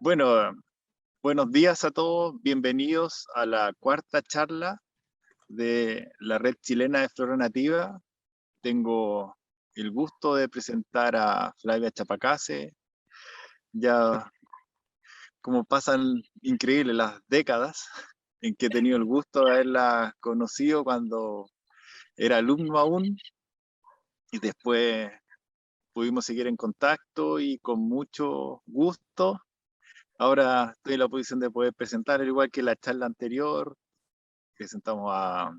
Bueno, buenos días a todos, bienvenidos a la cuarta charla de la Red Chilena de Flora Nativa. Tengo el gusto de presentar a Flavia Chapacase. Ya como pasan increíbles las décadas en que he tenido el gusto de haberla conocido cuando era alumno aún, y después pudimos seguir en contacto y con mucho gusto. Ahora estoy en la posición de poder presentar, al igual que la charla anterior, presentamos a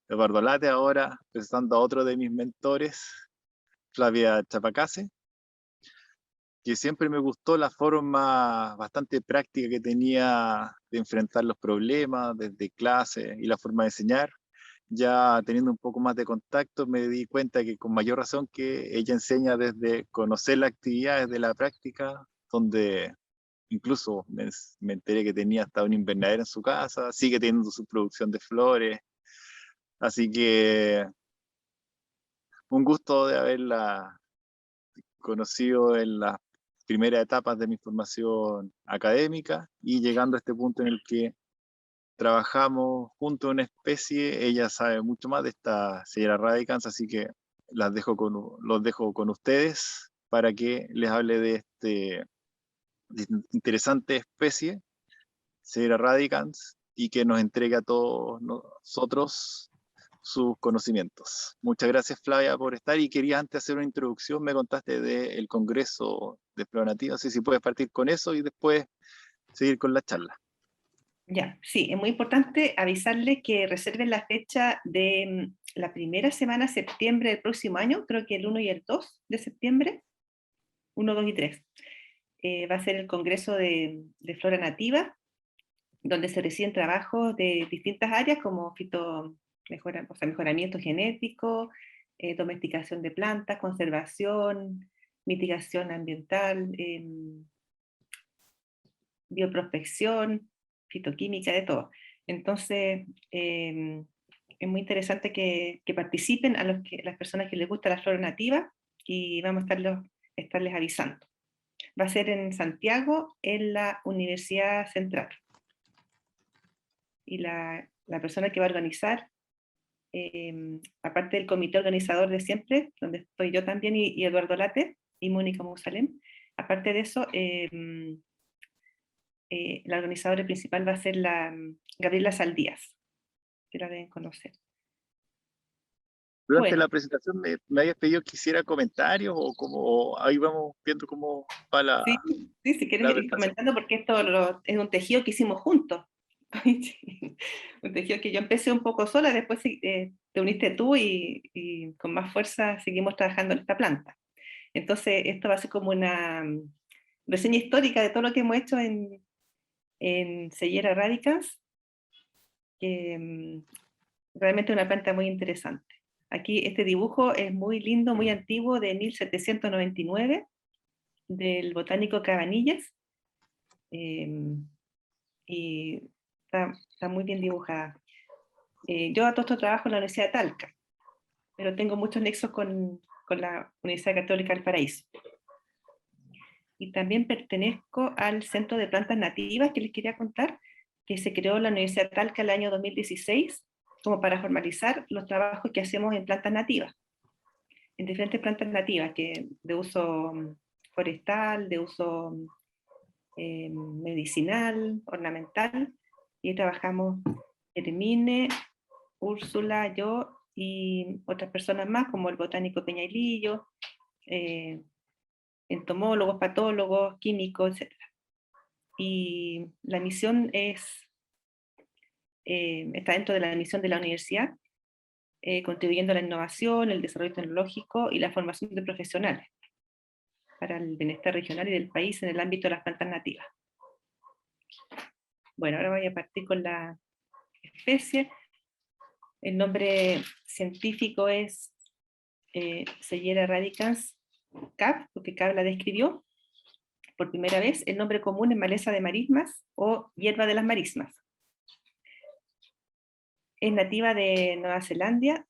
Eduardo Late, ahora presentando a otro de mis mentores, Flavia Chapacase, que siempre me gustó la forma bastante práctica que tenía de enfrentar los problemas desde clase y la forma de enseñar. Ya teniendo un poco más de contacto me di cuenta que con mayor razón que ella enseña desde conocer las actividades de la práctica, donde incluso me enteré que tenía hasta un invernadero en su casa, sigue teniendo su producción de flores, así que un gusto de haberla conocido en las primeras etapas de mi formación académica y llegando a este punto en el que trabajamos junto a una especie. Ella sabe mucho más de esta Sierra radicans, así que los dejo con ustedes para que les hable de interesante especie, Sierra radicans, y que nos entregue a todos nosotros sus conocimientos. Muchas gracias, Flavia, por estar, y quería antes hacer una introducción. Me contaste del Congreso de Flora Nativa, así si puedes partir con eso y después seguir con la charla. Ya, sí, es muy importante avisarles que reserven la fecha de la primera semana de septiembre del próximo año, creo que el 1 y el 2 de septiembre, 1, 2 y 3. Va a ser el Congreso de Flora Nativa, donde se reciben trabajos de distintas áreas como mejoramiento genético, domesticación de plantas, conservación, mitigación ambiental, bioprospección, fitoquímica, de todo. Entonces, es muy interesante que participen las personas que les gusta la flora nativa, y vamos a estarles avisando. Va a ser en Santiago, en la Universidad Central. Y la persona que va a organizar, aparte del comité organizador de siempre, donde estoy yo también, y Eduardo Late, y Mónica Mousalem, aparte de eso, la organizadora principal va a ser la Gabriela Saldías, que la deben conocer. Durante Bueno, la presentación me habías pedido que hiciera comentarios o como ahí vamos viendo cómo va sí, sí, si quieres la ir presentación. comentando, porque esto es un tejido que hicimos juntos. Un tejido que yo empecé un poco sola, después te uniste tú, y con más fuerza seguimos trabajando en esta planta. Entonces, esto va a ser como una reseña histórica de todo lo que hemos hecho en Seyera radicans, que realmente es una planta muy interesante. Aquí este dibujo es muy lindo, muy antiguo, de 1799, del botánico Cabanillas, y está muy bien dibujada. Yo a todo esto trabajo en la Universidad de Talca, pero tengo muchos nexos con la Universidad Católica del Paraíso. Y también pertenezco al Centro de Plantas Nativas que les quería contar, que se creó en la Universidad de Talca el año 2016, como para formalizar los trabajos que hacemos en plantas nativas, en diferentes plantas nativas, que de uso forestal, de uso medicinal, ornamental, y trabajamos Hermine, Úrsula, yo y otras personas más, como el botánico Peñailillo, entomólogos, patólogos, químicos, etc. Y la misión está dentro de la misión de la universidad, contribuyendo a la innovación, el desarrollo tecnológico y la formación de profesionales para el bienestar regional y del país en el ámbito de las plantas nativas. Bueno, ahora voy a partir con la especie. El nombre científico es Seyera radicans Cab, porque Cab la describió por primera vez. El nombre común es maleza de marismas o hierba de las marismas. Es nativa de Nueva Zelanda,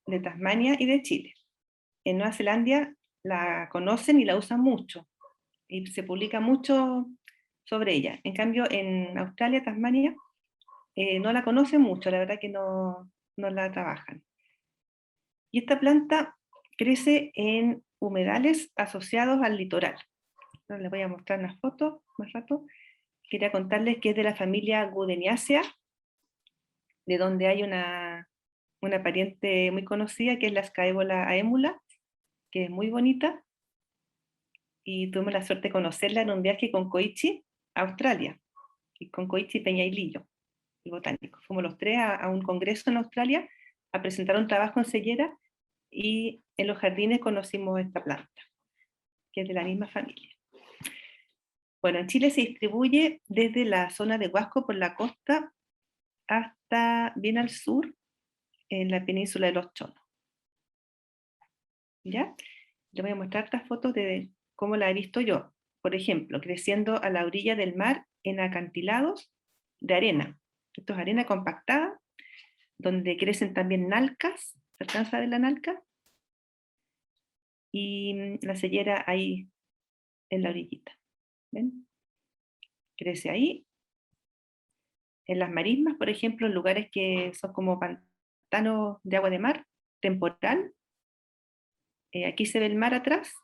de Tasmania y de Chile. En Nueva Zelanda la conocen y la usan mucho, y se publica mucho sobre ella. En cambio, en Australia, Tasmania, no la conocen mucho, la verdad que no la trabajan. Y esta planta crece en humedales asociados al litoral. Ahora les voy a mostrar unas fotos más rato. Quería contarles que es de la familia Gudeniaceae, de donde hay una pariente muy conocida, que es la Scaevola aemula, que es muy bonita, y tuvimos la suerte de conocerla en un viaje con Koichi a Australia, y con Koichi Peñailillo, el botánico. Fuimos los tres a un congreso en Australia a presentar un trabajo en Sellera, y en los jardines conocimos esta planta, que es de la misma familia. Bueno, en Chile se distribuye desde la zona de Huasco por la costa hasta bien al sur, en la península de los Chonos. ¿Ya? Les voy a mostrar estas fotos de cómo la he visto yo. Por ejemplo, creciendo a la orilla del mar en acantilados de arena. Esto es arena compactada, donde crecen también nalcas, se alcanza a ver la nalca, y la sellera ahí en la orillita. ¿Ven? Crece ahí. En las marismas, por ejemplo, en lugares que son como pantanos de agua de mar, temporal, aquí se ve el mar atrás,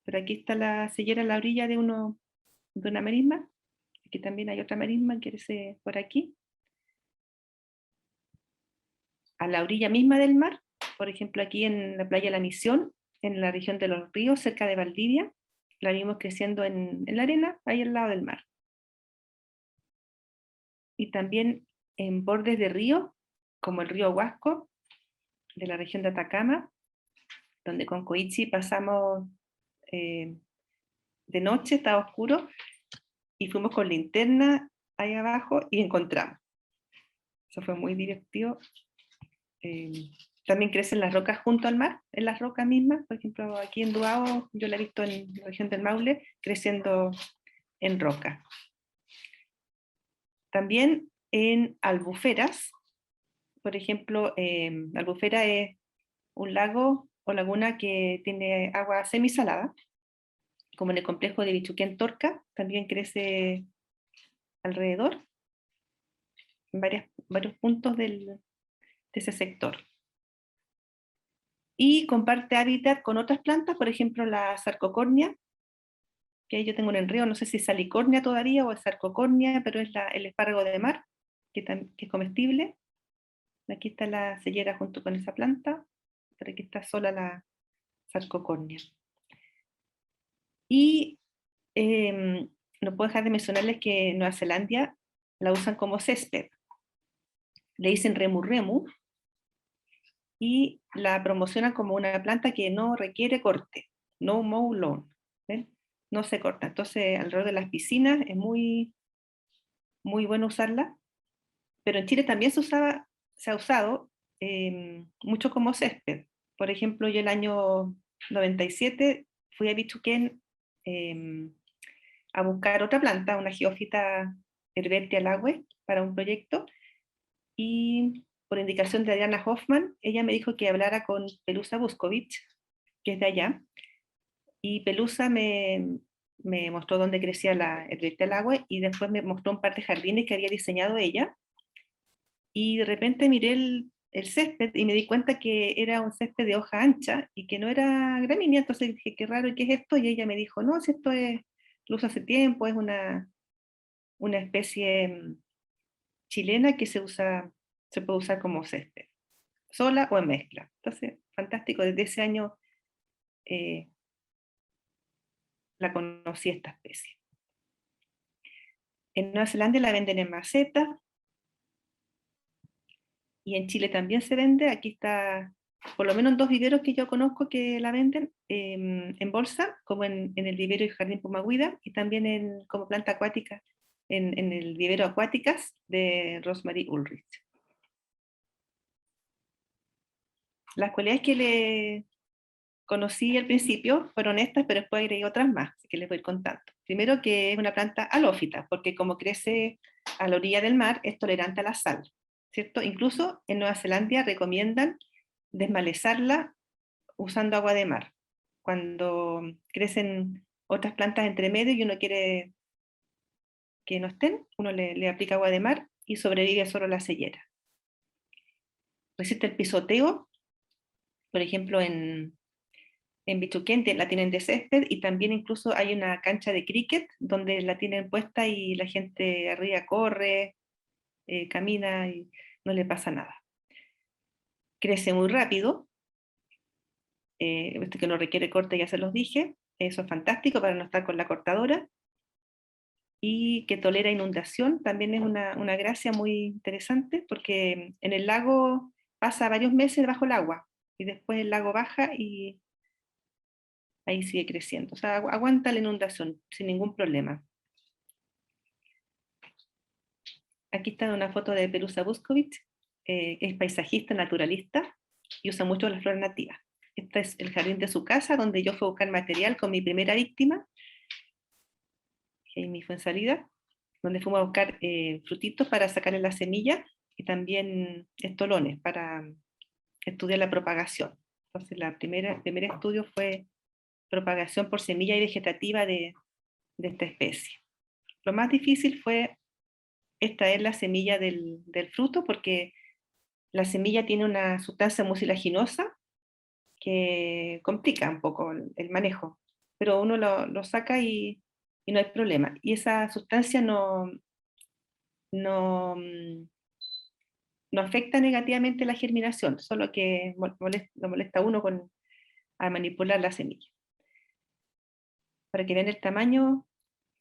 pero aquí está la sellera en la orilla de una marisma. Aquí también hay otra marisma que crece por aquí. A la orilla misma del mar, por ejemplo aquí en la playa La Misión, en la región de Los Ríos, cerca de Valdivia, la vimos creciendo en la arena, ahí al lado del mar. Y también en bordes de río, como el río Huasco, de la región de Atacama, donde con Koichi pasamos de noche, estaba oscuro, y fuimos con linterna ahí abajo y encontramos. Eso fue muy divertido. También crecen las rocas junto al mar, en las rocas mismas. Por ejemplo, aquí en Duao, yo la he visto en la región del Maule, creciendo en roca. También en albuferas, por ejemplo, albufera es un lago o laguna que tiene agua semisalada, como en el complejo de Bichuquén-Torca, también crece alrededor, en varios puntos de ese sector. Y comparte hábitat con otras plantas, por ejemplo la sarcocornia, que ahí yo tengo un enredo, no sé si es salicornia todavía o es sarcocornia, pero es el espárrago de mar, que es comestible. Aquí está la sellera junto con esa planta, pero aquí está sola la sarcocornia. Y no puedo dejar de mencionarles que en Nueva Zelanda la usan como césped. Le dicen remu remu, y la promocionan como una planta que no requiere corte, no mow lawn, ¿ven? No se corta. Entonces, alrededor de las piscinas es muy, muy bueno usarla, pero en Chile también se ha usado mucho como césped. Por ejemplo, yo el año 97 fui a Bichuquén a buscar otra planta, una geófita herbertia lagüe, para un proyecto, y por indicación de Adriana Hoffman, ella me dijo que hablara con Pelusa Buskovich, que es de allá, y Pelusa me mostró dónde crecía el herbertia lagüe, y después me mostró un par de jardines que había diseñado ella, y de repente miré el césped y me di cuenta que era un césped de hoja ancha y que no era gramínea. Entonces dije, qué raro, ¿qué es esto? Y ella me dijo, no, si esto lo uso hace tiempo, es una especie chilena que se puede usar como césped, sola o en mezcla. Entonces, fantástico, desde ese año la conocí esta especie. En Nueva Zelanda la venden en maceta, y en Chile también se vende. Aquí está, por lo menos en 2 viveros que yo conozco que la venden en bolsa, como en el vivero y jardín Pumahuida, y también como planta acuática en el vivero Acuáticas de Rosemary Ulrich. Las cualidades que le conocí al principio fueron estas, pero después agregué otras más, así que les voy contando. Primero, que es una planta halófita, porque como crece a la orilla del mar, es tolerante a la sal, ¿cierto? Incluso en Nueva Zelanda recomiendan desmalezarla usando agua de mar. Cuando crecen otras plantas entre medio y uno quiere que no estén, uno le aplica agua de mar y sobrevive solo la sellera. Resiste el pisoteo, por ejemplo, en Bichuquén la tienen de césped y también incluso hay una cancha de cricket donde la tienen puesta y la gente arriba corre, camina y no le pasa nada. Crece muy rápido, que no requiere corte, ya se los dije, eso es fantástico para no estar con la cortadora, y que tolera inundación, también es una gracia muy interesante, porque en el lago pasa varios meses bajo el agua, y después el lago baja y ahí sigue creciendo. O sea, aguanta la inundación sin ningún problema. Aquí está una foto de Pelusa Buskovich, es paisajista, naturalista, y usa mucho las flores nativas. Este es el jardín de su casa, donde yo fui a buscar material con mi primera víctima, Jamie fue en salida, donde fuimos a buscar frutitos para sacarle la semilla y también estolones para estudiar la propagación. Entonces, el primer estudio fue propagación por semilla y vegetativa de esta especie. Lo más difícil fue extraer la semilla del fruto, porque la semilla tiene una sustancia mucilaginosa que complica un poco el manejo, pero uno lo saca y no hay problema. Y esa sustancia no, no afecta negativamente la germinación, solo que lo molesta a uno a manipular la semilla. Para que vean el tamaño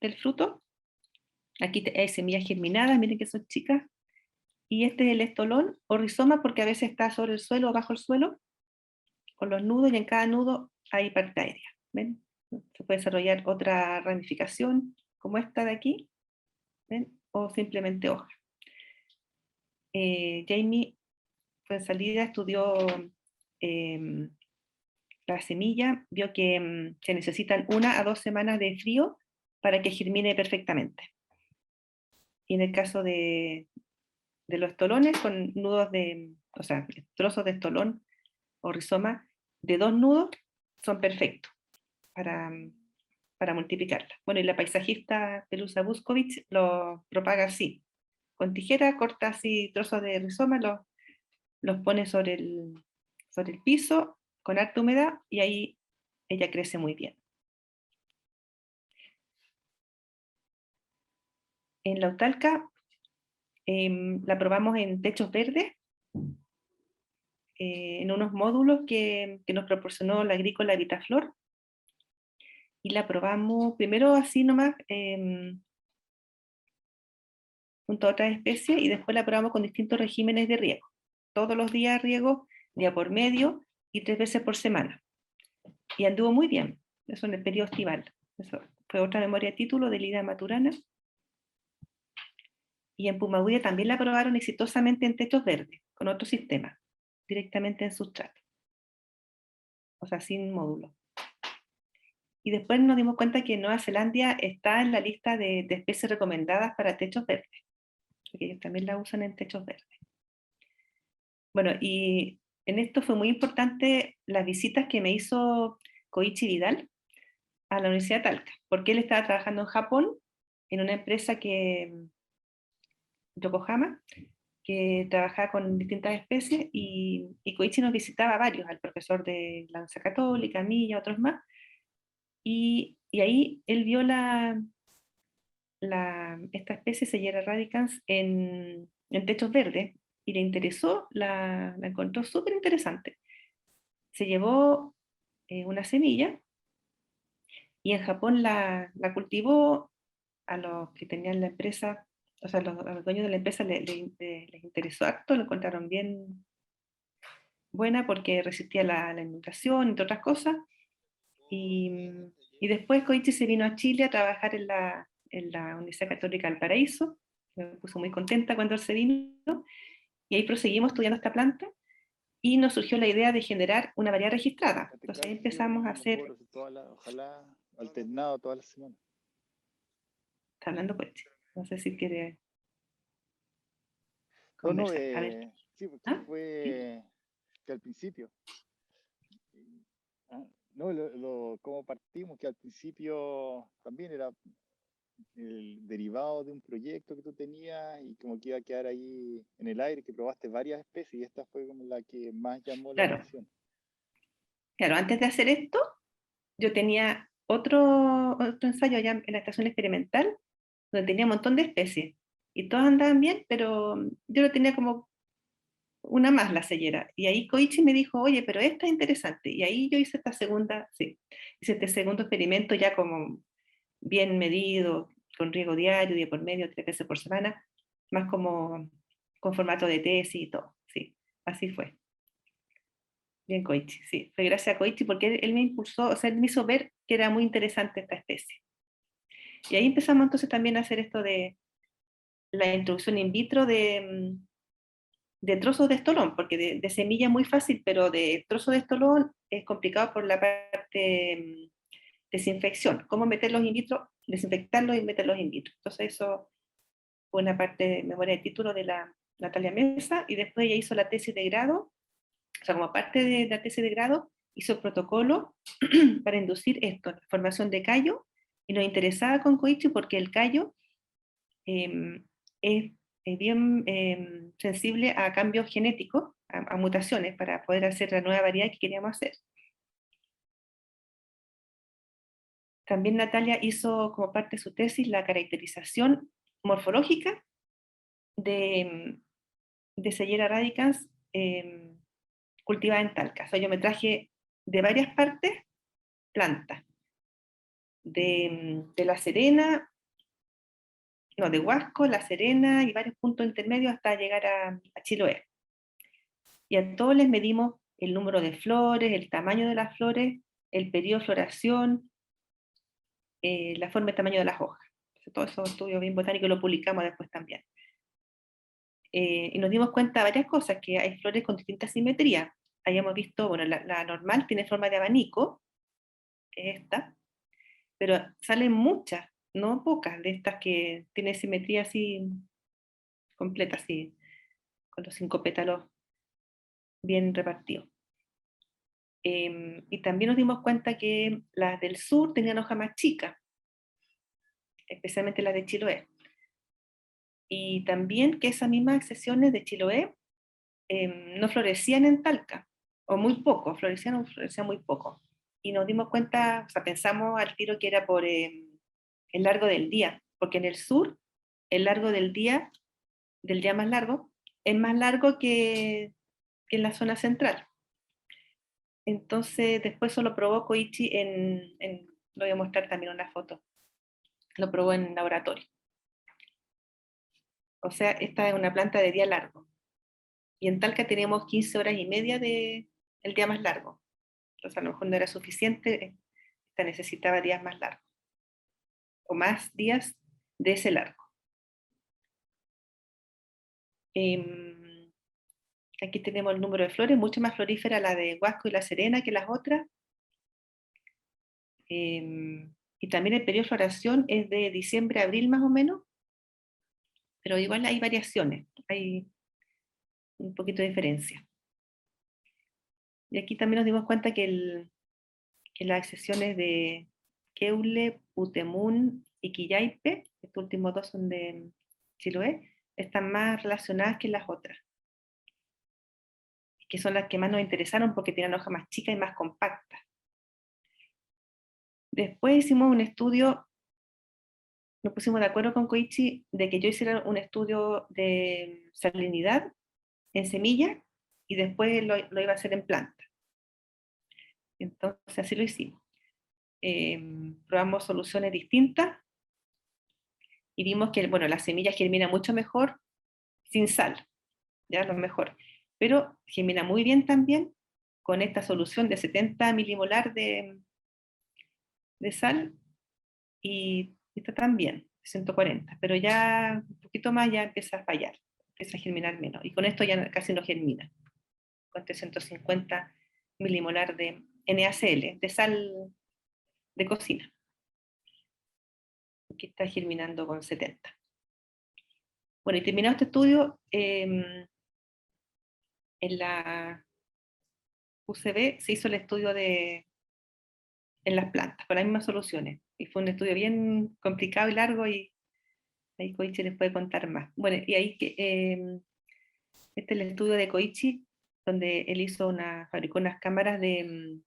del fruto, aquí hay semillas germinadas, miren que son chicas, y este es el estolón o rizoma, porque a veces está sobre el suelo o bajo el suelo, con los nudos, y en cada nudo hay parte aérea. ¿Ven? Se puede desarrollar otra ramificación, como esta de aquí, ¿ven? O simplemente hoja. Jamie fue en salida, estudió la semilla, vio que se necesitan 1 a 2 semanas de frío para que germine perfectamente. Y en el caso de los estolones, con nudos o sea, trozos de estolón o rizoma de 2 nudos, son perfectos para multiplicarla. Bueno, y la paisajista Pelusa Buskovich lo propaga así. Con tijera corta así trozos de rizoma, los pone sobre el piso con harta humedad y ahí ella crece muy bien. En la Utalca la probamos en techos verdes, en unos módulos que nos proporcionó la agrícola Vitaflor, y la probamos primero así nomás, junto a otras especies, y después la probamos con distintos regímenes de riego. Todos los días riego, día por medio, y 3 veces por semana. Y anduvo muy bien, eso en el periodo estival. Eso fue otra memoria de título de Lida Maturana. Y en Pumahuia también la probaron exitosamente en techos verdes, con otro sistema, directamente en sustrato. O sea, sin módulo. Y después nos dimos cuenta que Nueva Zelanda está en la lista de especies recomendadas para techos verdes, porque ellos también la usan en techos verdes. Bueno, y en esto fue muy importante las visitas que me hizo Koichi Vidal a la Universidad de Talca, porque él estaba trabajando en Japón en una empresa Yokohama, que trabajaba con distintas especies, y Koichi nos visitaba varios, al profesor de la Universidad Católica, a mí y a otros más, y ahí él vio esta especie Sellera radicans en techos verdes, y le interesó, la encontró súper interesante. Se llevó una semilla, y en Japón la cultivó. A los que tenían la empresa, o sea, a los dueños de la empresa les interesó harto, lo encontraron bien buena porque resistía la inundación, entre otras cosas. Y después Koichi se vino a Chile a trabajar en la Universidad Católica del Paraíso. Me puso muy contenta cuando él se vino, y ahí proseguimos estudiando esta planta, y nos surgió la idea de generar una variedad registrada. Entonces ahí empezamos a hacer... Ojalá alternado todas las semanas. Está hablando Koichi, no sé si quiere No, conversar. A ver. sí, porque ¿Ah? fue que al principio, ah, no, como partimos, que al principio también era el derivado de un proyecto que tú tenías y como que iba a quedar ahí en el aire, que probaste varias especies y esta fue como la que más llamó la Claro, atención. claro, antes de hacer esto, yo tenía otro ensayo allá en la estación experimental, donde tenía un montón de especies, y todas andaban bien, pero yo lo tenía como una más la sellera. Y ahí Koichi me dijo, oye, pero esta es interesante. Y ahí yo hice esta segunda, sí, hice este segundo experimento ya como bien medido, con riego diario, día por medio, 3 veces por semana, más como con formato de tesis y todo, sí, así fue. Bien Koichi, sí, fue gracias a Koichi porque él me impulsó, o sea, él me hizo ver que era muy interesante esta especie. Y ahí empezamos entonces también a hacer esto de la introducción in vitro de trozos de estolón, porque de semilla es muy fácil, pero de trozos de estolón es complicado por la parte desinfección, cómo meterlos in vitro, desinfectarlos y meterlos in vitro. Entonces eso fue una parte de memoria de título de la Natalia Mesa, y después ella hizo la tesis de grado, o sea, como parte de la tesis de grado, hizo el protocolo para inducir esto, la formación de callo, y nos interesaba con Koichi porque el callo eh, es, es, bien sensible a cambios genéticos, a mutaciones, para poder hacer la nueva variedad que queríamos hacer. También Natalia hizo como parte de su tesis la caracterización morfológica de, de Sellera radicans cultivada en Talca. O sea, yo me traje de varias partes plantas, de La Serena, no, de Huasco, La Serena y varios puntos intermedios hasta llegar a Chiloé. Y a todos les medimos el número de flores, el tamaño de las flores, el periodo de floración, la forma y tamaño de las hojas. Todo eso estudio bien botánico lo publicamos después también. Y nos dimos cuenta de varias cosas, que hay flores con distintas simetrías. Habíamos visto, bueno, la normal tiene forma de abanico, que es esta, pero salen muchas, no pocas, de estas que tienen simetría así completa, así, con los 5 pétalos bien repartidos. Y también nos dimos cuenta que las del sur tenían hoja más chica, especialmente las de Chiloé. Y también que esas mismas excepciones de Chiloé no florecían en Talca, o muy poco, florecían muy poco. Y nos dimos cuenta, o sea, pensamos al tiro que era por el largo del día, porque en el sur, el largo del día más largo, es más largo que en la zona central. Entonces, después eso lo probó Koichi lo voy a mostrar también una foto, lo probó en laboratorio. O sea, esta es una planta de día largo. Y en Talca teníamos 15 horas y media de el día más largo. Entonces, a lo mejor no era suficiente, esta necesitaba días más largos, o más días de ese largo. Aquí tenemos el número de flores, mucho más florífera la de Huasco y La Serena que las otras. Y también el periodo de floración es de diciembre a abril más o menos, pero igual hay variaciones, hay un poquito de diferencia. Y aquí también nos dimos cuenta que las excepciones de Keule, Putemún y Quillaipe, estos últimos dos son de Chiloé, están más relacionadas que las otras, que son las que más nos interesaron porque tienen hojas más chicas y más compactas. Después hicimos un estudio, nos pusimos de acuerdo con Koichi de que yo hiciera un estudio de salinidad en semilla y después lo iba a hacer en planta. Entonces así lo hicimos. Probamos soluciones distintas y vimos que, bueno, la semilla germina mucho mejor sin sal, ya lo mejor, pero germina muy bien también con esta solución de 70 milimolar de sal y está también, 140, pero ya un poquito más ya empieza a fallar, empieza a germinar menos, y con esto ya casi no germina, con 350 milimolar de NaCl, de sal de cocina, que está germinando con 70. Bueno, y terminado este estudio, en la UCB se hizo el estudio de en las plantas, con las mismas soluciones. Y fue un estudio bien complicado y largo, y ahí Koichi les puede contar más. Bueno, y ahí este es el estudio de Koichi, donde él fabricó unas cámaras de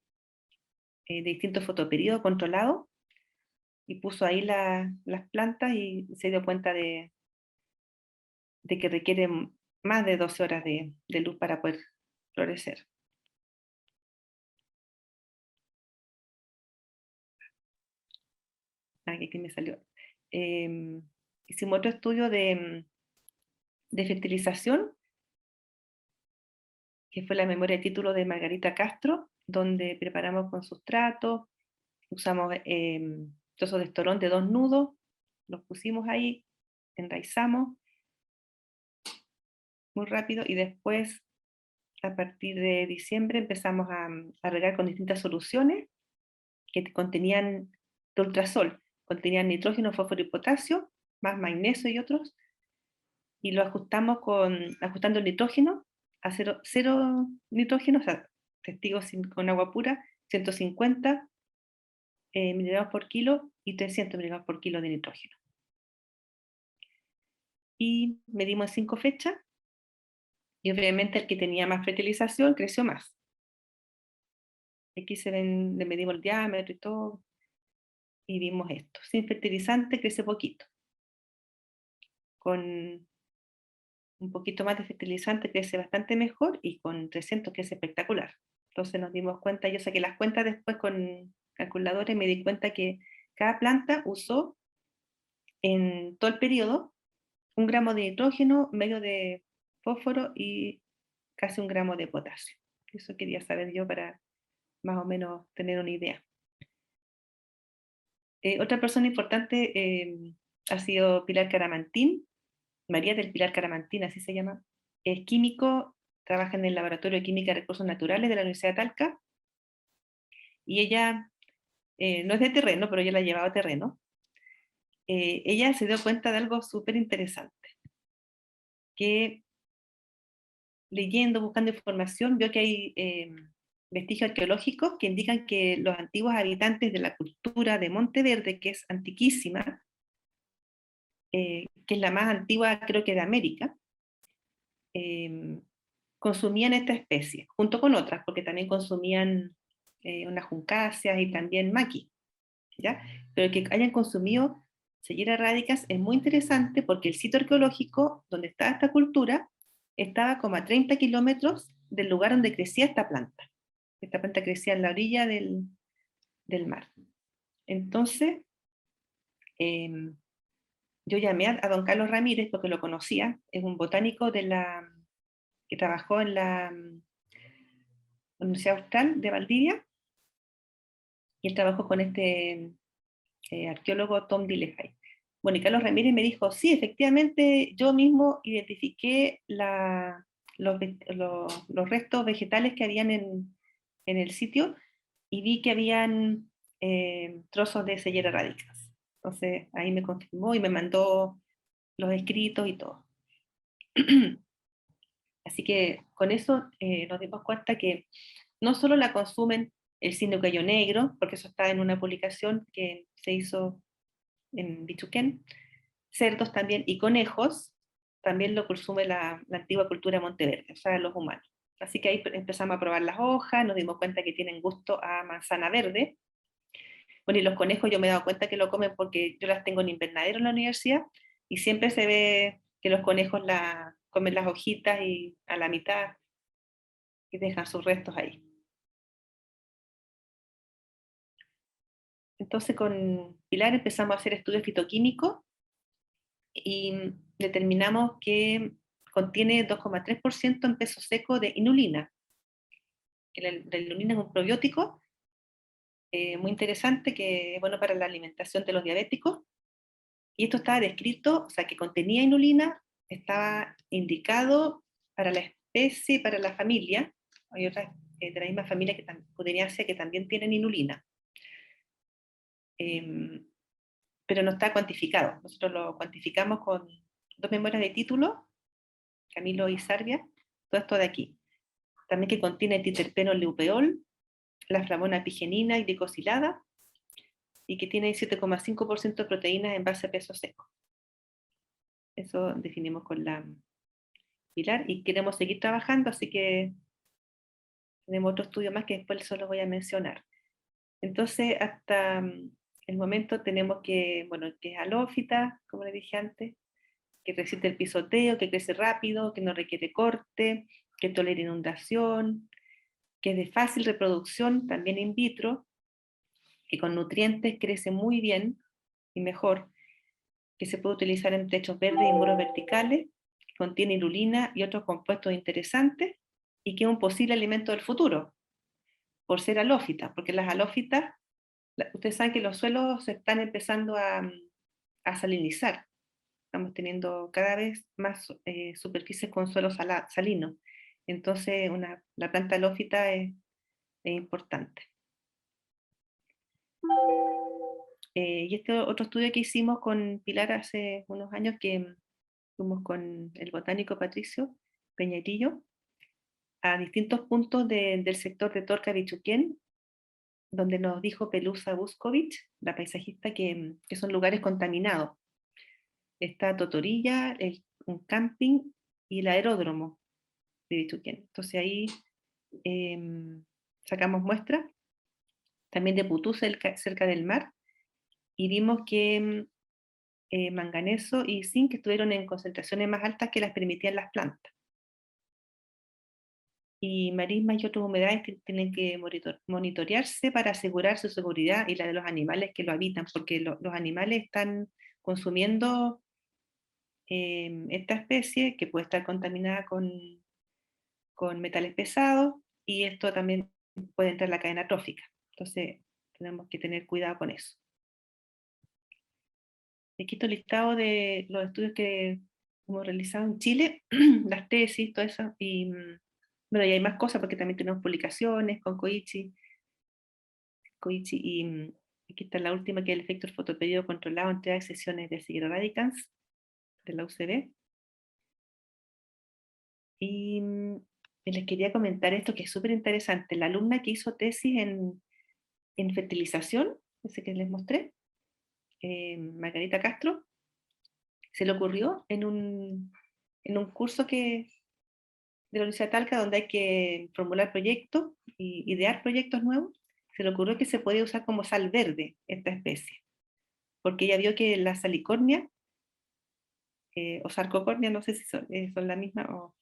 distintos fotoperiodos controlados, y puso ahí las plantas y se dio cuenta de que requieren más de 12 horas de luz para poder florecer. Aquí me salió. Hicimos otro estudio de fertilización, que fue la memoria de título de Margarita Castro, donde preparamos con sustrato, usamos trozos de estorón de 2 nudos, los pusimos ahí, enraizamos muy rápido, y después, a partir de diciembre, empezamos a regar con distintas soluciones que contenían de ultrasol, contenían nitrógeno, fósforo y potasio, más magnesio y otros, y lo ajustamos ajustando el nitrógeno a cero nitrógeno, o sea, testigos con agua pura, 150 miligramos por kilo y 300 miligramos por kilo de nitrógeno. Y medimos en 5 fechas, y obviamente el que tenía más fertilización creció más. Aquí le medimos el diámetro y todo, y vimos esto. Sin fertilizante crece poquito. Con un poquito más de fertilizante crece bastante mejor, y con 300 crece espectacular. Entonces nos dimos cuenta, yo saqué las cuentas después con calculadores, y me di cuenta que cada planta usó en todo el periodo 1 gramo de nitrógeno, medio de fósforo y casi 1 gramo de potasio. Eso quería saber yo para más o menos tener una idea. Otra persona importante ha sido Pilar Caramantín, María del Pilar Caramantín, así se llama. Es químico, trabaja en el Laboratorio de Química y Recursos Naturales de la Universidad de Talca, y ella no es de terreno, pero yo la he llevado a terreno. Ella se dio cuenta de algo súper interesante, que leyendo, buscando información, vio que hay vestigios arqueológicos que indican que los antiguos habitantes de la cultura de Monteverde, que es antiquísima, que es la más antigua creo que de América, consumían esta especie, junto con otras, porque también consumían unas juncáceas y también maqui, ¿ya? Pero que hayan consumido Seyera radicas es muy interesante, porque el sitio arqueológico donde está esta cultura estaba como a 30 kilómetros del lugar donde crecía esta planta. Esta planta crecía en la orilla del mar. Entonces, yo llamé a don Carlos Ramírez, porque lo conocía, es un botánico que trabajó en la Universidad Austral de Valdivia, y él trabajó con este arqueólogo Tom Dillehey. Bueno, y Carlos Ramírez me dijo, sí, efectivamente, yo mismo identifiqué los restos vegetales que habían en el sitio, y vi que habían trozos de Seyera radicas. Entonces ahí me confirmó y me mandó los escritos y todo. Así que con eso nos dimos cuenta que no solo la consumen el Cisne Cuello Negro, porque eso está en una publicación que se hizo en Bichuquén, cerdos también y conejos, también lo consume la antigua cultura Monteverde, o sea, los humanos. Así que ahí empezamos a probar las hojas, nos dimos cuenta que tienen gusto a manzana verde. Bueno, y los conejos yo me he dado cuenta que lo comen porque yo las tengo en invernadero en la universidad, y siempre se ve que los conejos comen las hojitas y a la mitad, y dejan sus restos ahí. Entonces con Pilar empezamos a hacer estudios fitoquímicos, y determinamos que contiene 2,3% en peso seco de inulina. La inulina es un probiótico muy interesante, que es bueno para la alimentación de los diabéticos, y esto estaba descrito, o sea, que contenía inulina, estaba indicado para la especie, para la familia. Hay otras de la misma familia que Puderiacea que también tienen inulina. Pero no está cuantificado. Nosotros lo cuantificamos con 2 memorias de título, Camilo y Sarvia, todo esto de aquí. También que contiene titerpeno leupeol, la flavona pigenina y glicosilada, y que tiene 7,5% de proteínas en base a peso seco. Eso definimos con la Pilar y queremos seguir trabajando, así que tenemos otro estudio más que después solo voy a mencionar. Entonces, hasta el momento tenemos que, bueno, que es halófita, como le dije antes, que resiste el pisoteo, que crece rápido, que no requiere corte, que tolera inundación, que es de fácil reproducción, también in vitro, que con nutrientes crece muy bien y mejor, que se puede utilizar en techos verdes y muros verticales, que contiene inulina y otros compuestos interesantes, y que es un posible alimento del futuro, por ser halófita, porque las halófitas, ustedes saben que los suelos se están empezando a salinizar. Estamos teniendo cada vez más superficies con suelo salino. Entonces, la planta halófita es importante. Y este otro estudio que hicimos con Pilar hace unos años, que fuimos con el botánico Patricio Peñetillo a distintos puntos del sector de Torca Bichuquén, donde nos dijo Pelusa Buscovich, la paisajista, que son lugares contaminados. Está Totorilla, un camping y el aeródromo de Bichuquén. Entonces ahí sacamos muestras, también de Putú, cerca del mar, y vimos que manganeso y zinc estuvieron en concentraciones más altas que las permitían las plantas. Y marismas y otras humedades tienen que monitorearse para asegurar su seguridad y la de los animales que lo habitan, porque los animales están consumiendo esta especie que puede estar contaminada con metales pesados, y esto también puede entrar en la cadena trófica. Entonces tenemos que tener cuidado con eso. Aquí está el listado de los estudios que hemos realizado en Chile, las tesis, todo eso, y bueno, y hay más cosas porque también tenemos publicaciones con Koichi y aquí está la última, que es el efecto del fotoperiódico controlado en 3 sesiones de Sigroradicans de la UCB. Y les quería comentar esto que es súper interesante. La alumna que hizo tesis en fertilización, ese que les mostré, Margarita Castro, se le ocurrió en un curso de la Universidad de Talca, donde hay que formular proyectos y idear proyectos nuevos, se le ocurrió que se podía usar como sal verde esta especie, porque ella vio que la salicornia, o sarcocornia, no sé si son la misma o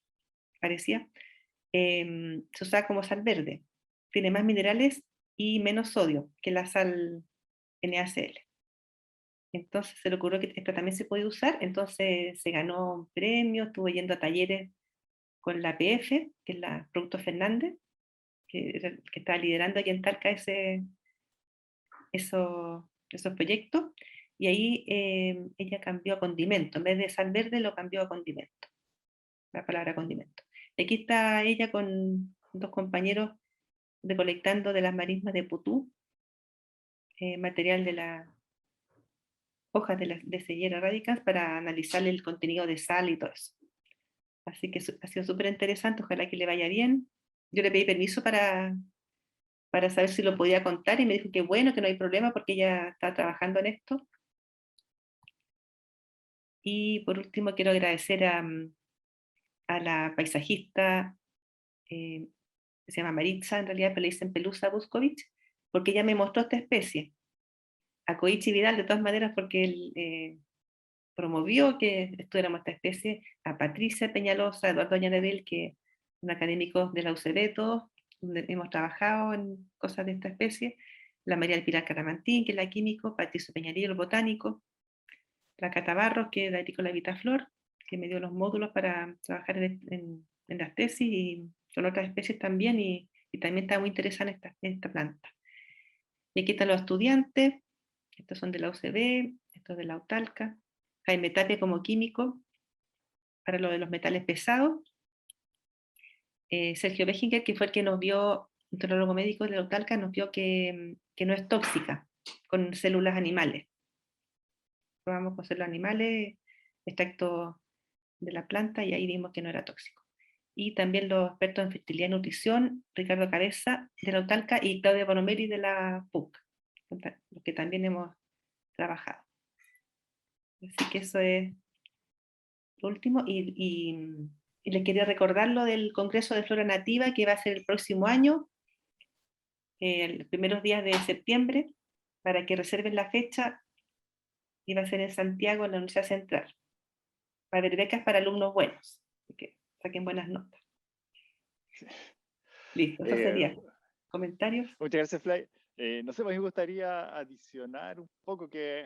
parecía, se usaba como sal verde. Tiene más minerales y menos sodio que la sal NaCl. Entonces se le ocurrió que esta también se puede usar, entonces se ganó premios, estuvo yendo a talleres con la PF, que es la Producto Fernández, que estaba liderando aquí en Talca esos proyectos, y ahí ella cambió a condimento, en vez de sal verde lo cambió a condimento, la palabra condimento. Y aquí está ella con 2 compañeros recolectando de las marismas de Putú, material de las hojas de Sellera radicans para analizar el contenido de sal y todo eso. Así que ha sido súper interesante, ojalá que le vaya bien. Yo le pedí permiso para saber si lo podía contar y me dijo que bueno, que no hay problema porque ella está trabajando en esto. Y por último quiero agradecer a la paisajista, que se llama Maritza, en realidad pero le dicen Pelusa Buscovich, porque ella me mostró esta especie. A Koichi Vidal, de todas maneras, porque él promovió que estudiáramos esta especie, a Patricia Peñalosa, a Eduardo Añadebel, que son académicos de la UCB todos, donde hemos trabajado en cosas de esta especie, la María del Pilar Caramantín, que es la químico, Patricio Peñarillo, el botánico, la Cata Barros, que es la agrícola Vitaflor, que me dio los módulos para trabajar en las tesis, y son otras especies también, y también está muy interesada en esta planta. Y aquí están los estudiantes, estos son de la UCB, estos de la UTALCA, Jaime Tapia como químico, para lo de los metales pesados, Sergio Bechinger, que fue el que nos vio, un tecnólogo médico de la UTALCA, nos vio que no es tóxica con células animales. Probamos con células animales, extracto de la planta, y ahí vimos que no era tóxico. Y también los expertos en fertilidad y nutrición, Ricardo Cabeza de la UTALCA y Claudia Bonomeri de la PUC, los que también hemos trabajado. Así que eso es lo último. Y les quería recordar lo del Congreso de Flora Nativa, que va a ser el próximo año, los primeros días de septiembre, para que reserven la fecha. Y va a ser en Santiago, en la Universidad Central. Va a haber becas para alumnos buenos, así que saquen buenas notas. Listo, eso sería. ¿Comentarios? Muchas gracias, Fly. No sé, me gustaría adicionar un poco que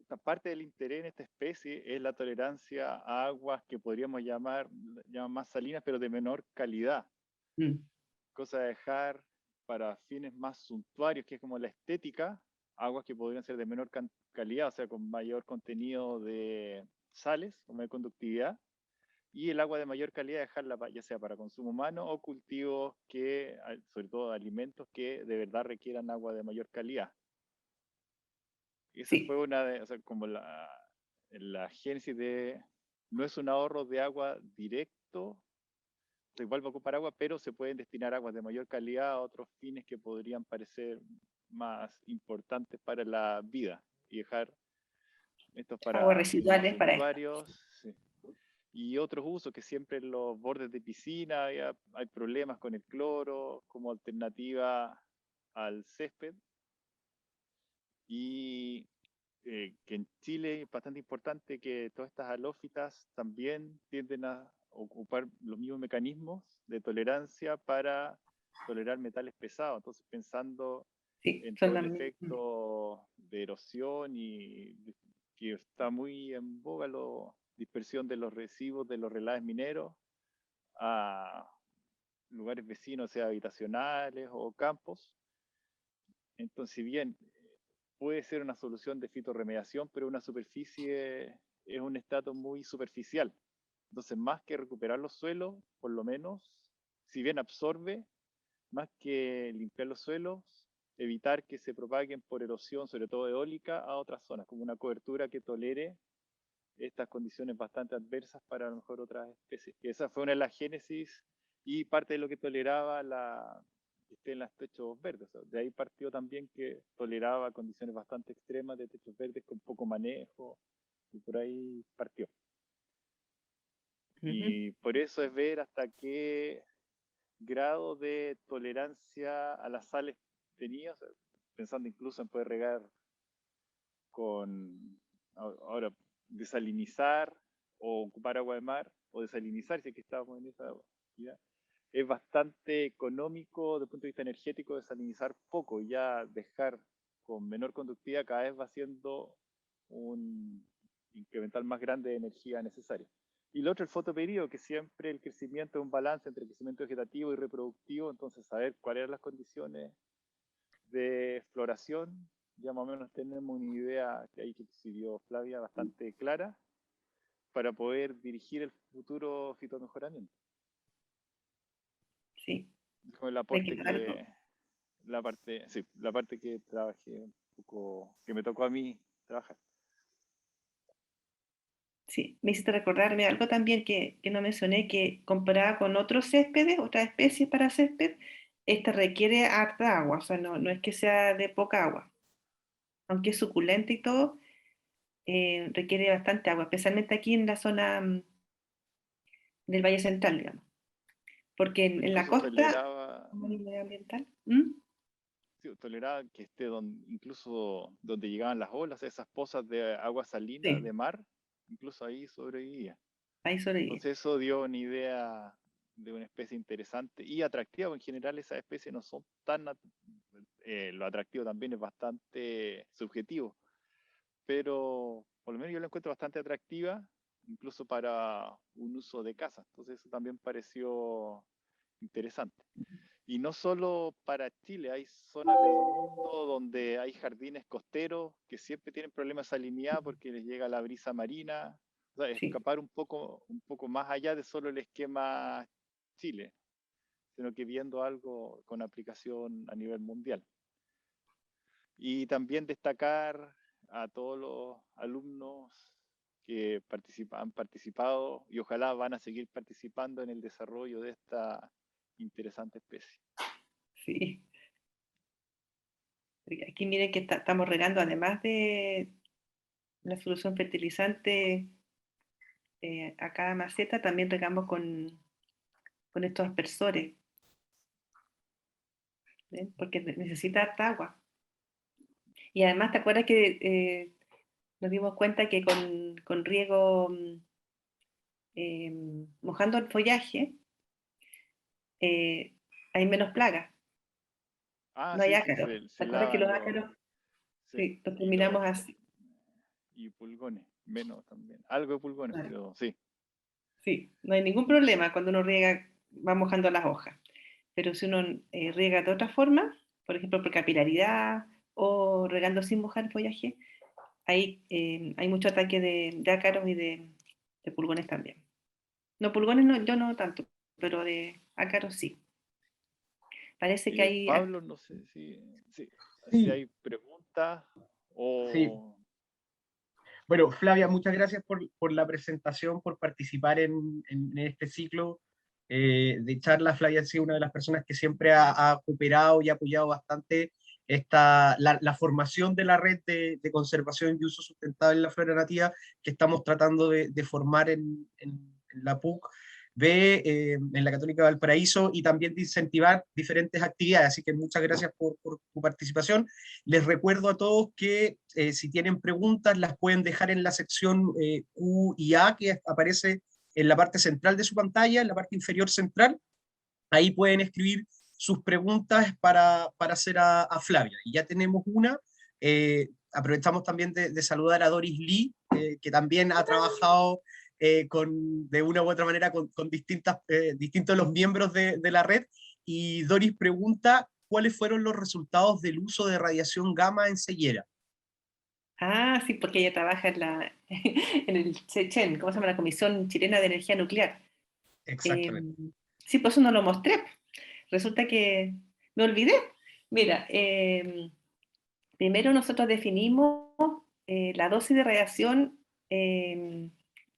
esta parte del interés en esta especie es la tolerancia a aguas que podríamos llamar más salinas, pero de menor calidad. Cosa de dejar para fines más suntuarios, que es como la estética, aguas que podrían ser de menor calidad, o sea, con mayor contenido de sales, con mayor conductividad, y el agua de mayor calidad dejarla ya sea para consumo humano o cultivos que, sobre todo alimentos que de verdad requieran agua de mayor calidad. Esa fue una de, o sea, como la génesis de, no es un ahorro de agua directo, igual va a ocupar agua, pero se pueden destinar aguas de mayor calidad a otros fines que podrían parecer más importantes para la vida y dejar estos Aguas para fines más residuales para esto. suntuarios. Sí. Y otros usos que siempre en los bordes de piscina hay problemas con el cloro como alternativa al césped. Y que en Chile es bastante importante que todas estas halófitas también tienden a ocupar los mismos mecanismos de tolerancia para tolerar metales pesados. Entonces, pensando en todo el efecto de erosión y que está muy en boga la dispersión de los residuos de los relaves mineros a lugares vecinos, sea habitacionales o campos. Entonces, si bien puede ser una solución de fitorremediación, pero una superficie es un estrato muy superficial. Entonces, más que recuperar los suelos, por lo menos, si bien absorbe, más que limpiar los suelos, evitar que se propaguen por erosión, sobre todo eólica, a otras zonas, como una cobertura que tolere estas condiciones bastante adversas para a lo mejor otras especies. Y esa fue una de las génesis y parte de lo que toleraba que esté en los techos verdes. O sea, de ahí partió también que toleraba condiciones bastante extremas de techos verdes con poco manejo, y por ahí partió. Y por eso es ver hasta qué grado de tolerancia a las sales tenía, o sea, pensando incluso en poder regar con, ahora, desalinizar o ocupar agua de mar o desalinizar, si es que estábamos en esa actividad. Es bastante económico desde el punto de vista energético desalinizar poco, ya dejar con menor conductividad cada vez va siendo un incremental más grande de energía necesaria. Y lo otro, el fotoperiodo, que siempre el crecimiento es un balance entre crecimiento vegetativo y reproductivo, entonces saber cuáles eran las condiciones de floración, ya más o menos tenemos una idea que ahí que exhibió Flavia bastante clara para poder dirigir el futuro fitomejoramiento. Sí. Como el aporte que la parte que trabajé un poco, que me tocó a mí trabajar. Sí, me hiciste recordarme algo también que no mencioné, que comparada con otros céspedes, otras especies para césped, esta requiere harta agua, o sea, no es que sea de poca agua. Aunque es suculenta y todo, requiere bastante agua, especialmente aquí en la zona del Valle Central, digamos. Porque en la costa, toleraba, medioambiental, sí, toleraba que esté incluso donde llegaban las olas, esas pozas de agua salina, sí, de mar, incluso ahí sobrevivía. ahí sobrevive. Entonces eso dio una idea de una especie interesante y atractiva. En general esas especies no son tan... lo atractivo también es bastante subjetivo, pero por lo menos yo la encuentro bastante atractiva, incluso para un uso de casa. Entonces eso también pareció interesante. Y no solo para Chile, hay zonas del mundo donde hay jardines costeros que siempre tienen problemas de salinidad porque les llega la brisa marina. O sea, Sí. escapar un poco más allá de solo el esquema Chile, sino que viendo algo con aplicación a nivel mundial. Y también destacar a todos los alumnos que han participado y ojalá van a seguir participando en el desarrollo de esta interesante especie. Sí. Aquí miren que estamos regando, además de la solución fertilizante a cada maceta, también regamos con estos aspersores, ¿ven? Porque necesita harta agua. Y además, ¿te acuerdas que nos dimos cuenta que con riego mojando el follaje hay menos plagas, Ah, no hay sí, sí, ácaros? ¿Te se acuerdas que lavan los los, ácaros, sí, sí, los y terminamos así? y pulgones, menos también. Algo de pulgones, Claro. pero sí. Sí, no hay ningún problema cuando uno riega, va mojando las hojas. Pero si uno riega de otra forma, por ejemplo por capilaridad o regando sin mojar el follaje, ahí hay mucho ataque de ácaros y de pulgones también. No, pulgones no, yo no tanto, pero de ácaros sí. Parece que hay... Pablo, no sé si Sí, hay preguntas sí. o... Bueno, Flavia, muchas gracias por la presentación, por participar en este ciclo de charlas. Flavia ha sido una de las personas que siempre ha cooperado y apoyado bastante la formación de la red de conservación y uso sustentable de la flora nativa que estamos tratando de formar en la PUC. En la Católica de Valparaíso y también de incentivar diferentes actividades. Así que muchas gracias por tu participación. Les recuerdo a todos que si tienen preguntas las pueden dejar en la sección Q y A que aparece en la parte central de su pantalla, en la parte inferior central. Ahí pueden escribir sus preguntas para hacer a Flavia. Y ya tenemos una. Aprovechamos también de saludar a Doris Lee, que también ha trabajado de una u otra manera con distintos los miembros de la red. Y Doris pregunta, ¿cuáles fueron los resultados del uso de radiación gamma en Sellera? Ah, sí, porque ella trabaja en el CHEN, ¿cómo se llama? La Comisión Chilena de Energía Nuclear. Eh, Exactamente. sí, por eso no lo mostré. Resulta que me olvidé. Mira, primero nosotros definimos la dosis de radiación